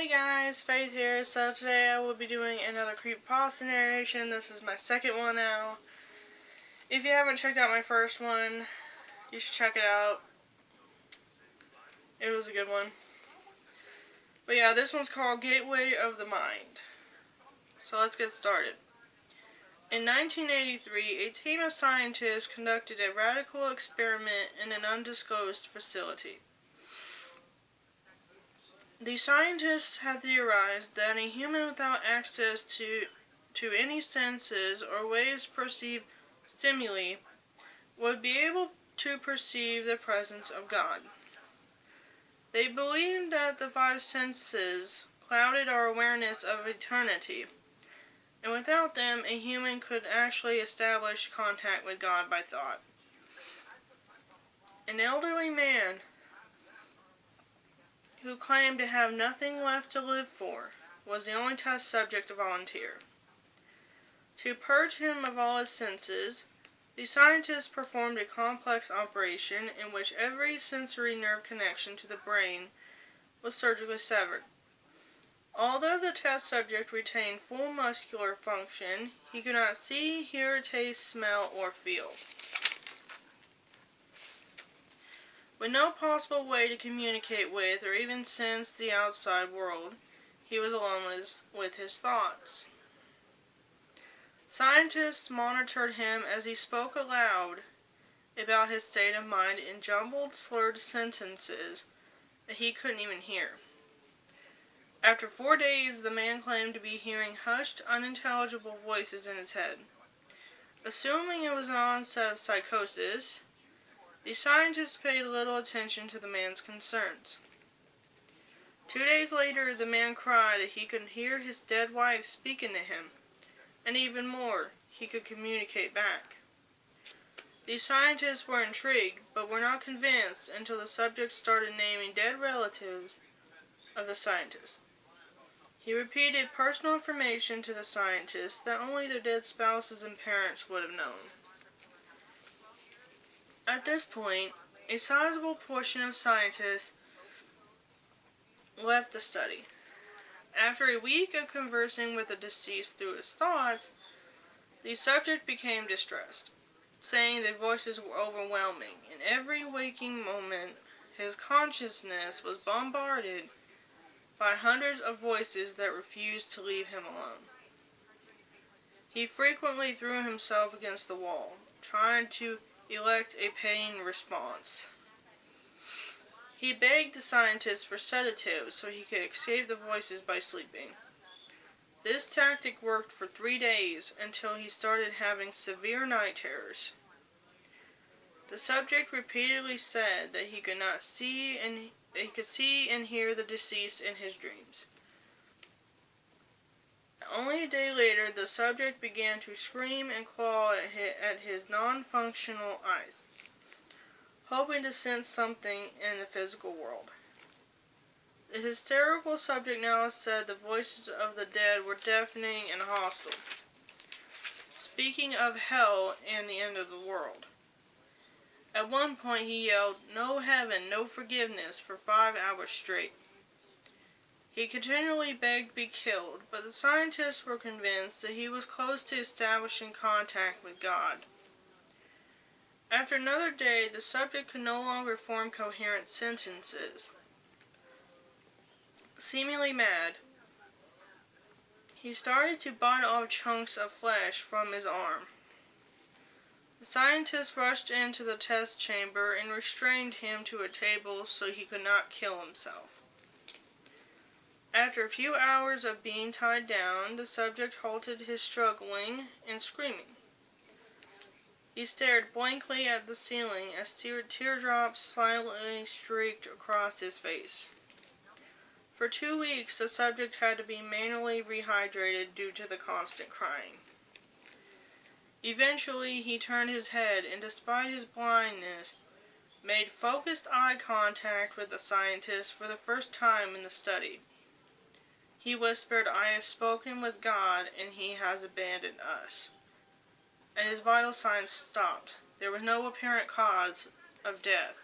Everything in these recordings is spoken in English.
Hey guys, Faith here. So today I will be doing another Creepypasta narration. This is my second one now. If you haven't checked out my first one, you should check it out. It was a good one. But yeah, this one's called Gateway of the Mind. So let's get started. In 1983, a team of scientists conducted a radical experiment in an undisclosed facility. The scientists had theorized that a human without access to any senses or ways to perceive stimuli would be able to perceive the presence of God. They believed that the five senses clouded our awareness of eternity, and without them, a human could actually establish contact with God by thought. An elderly man who claimed to have nothing left to live for was the only test subject to volunteer. To purge him of all his senses, the scientists performed a complex operation in which every sensory nerve connection to the brain was surgically severed. Although the test subject retained full muscular function, he could not see, hear, taste, smell, or feel. With no possible way to communicate with or even sense the outside world, he was alone with his thoughts. Scientists monitored him as he spoke aloud about his state of mind in jumbled, slurred sentences that he couldn't even hear. After 4 days, the man claimed to be hearing hushed, unintelligible voices in his head. Assuming it was an onset of psychosis, the scientists paid little attention to the man's concerns. 2 days later, the man cried that he could hear his dead wife speaking to him, and even more, he could communicate back. The scientists were intrigued, but were not convinced until the subject started naming dead relatives of the scientist. He repeated personal information to the scientists that only their dead spouses and parents would have known. At this point, a sizable portion of scientists left the study. After a week of conversing with the deceased through his thoughts, the subject became distressed, saying the voices were overwhelming. In every waking moment, his consciousness was bombarded by hundreds of voices that refused to leave him alone. He frequently threw himself against the wall, trying to elect a pain response. He begged the scientists for sedatives so he could escape the voices by sleeping. This tactic worked for 3 days until he started having severe night terrors. The subject repeatedly said that he could see and hear the deceased in his dreams. Only a day later, the subject began to scream and claw at his non-functional eyes, hoping to sense something in the physical world. The hysterical subject now said the voices of the dead were deafening and hostile, speaking of hell and the end of the world. At one point he yelled, "No heaven, no forgiveness," for 5 hours straight. He continually begged to be killed, but the scientists were convinced that he was close to establishing contact with God. After another day, the subject could no longer form coherent sentences. Seemingly mad, he started to bite off chunks of flesh from his arm. The scientists rushed into the test chamber and restrained him to a table so he could not kill himself. After a few hours of being tied down, the subject halted his struggling and screaming. He stared blankly at the ceiling as teardrops silently streaked across his face. For 2 weeks, the subject had to be manually rehydrated due to the constant crying. Eventually, he turned his head and, despite his blindness, made focused eye contact with the scientist for the first time in the study. He whispered, "I have spoken with God, and He has abandoned us." And his vital signs stopped. There was no apparent cause of death.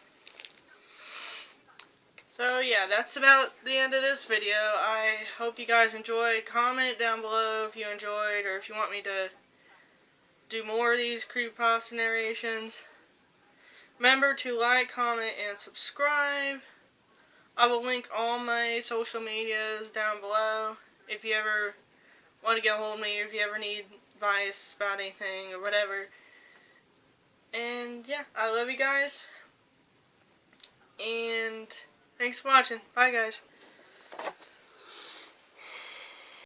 So yeah, that's about the end of this video. I hope you guys enjoyed. Comment down below if you enjoyed, or if you want me to do more of these creepypasta narrations. Remember to like, comment, and subscribe. I will link all my social medias down below if you ever want to get a hold of me, or if you ever need advice about anything or whatever. And yeah, I love you guys. And thanks for watching. Bye guys.